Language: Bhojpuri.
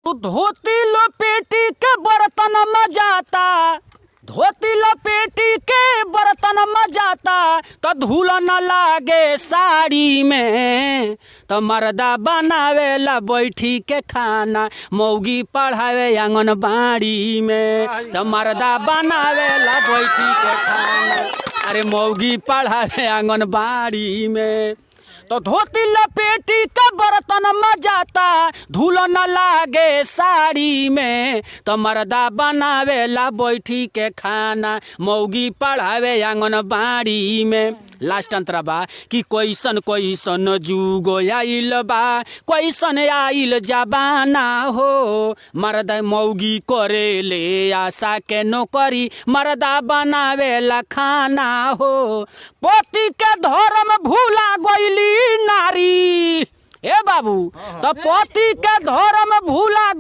तू धोती लपेटी के बर्तन में जाता, धोती लपेटी के बर्तन में जाता तो धूल न लागे साड़ी में। तो मर्दा बनावेला बैठी के खाना, मौगी पढ़ावे आंगनबाड़ी में। तो मर्दा बनावेला बैठी के खाना, अरे मौगी पढ़ावे आंगनबाड़ी में। तो धोती लपेटी के बर्तन में जाता, धूल न लागे साड़ी में। तो मर्दा बनावेला बैठी के खाना, मौगी पढ़ावे आंगनबाड़ी में। लास्ट अंतरा बा कि कैसन कैसन जुगो आइल बा, कैसन आइल जबाना हो। मर्दा मौगी करे ले आशा के नौकरी, मर्दा बनावेला खाना हो। पति के धर्म भूला गइली नारी, ए बाबू, तो पति के धर्म भूला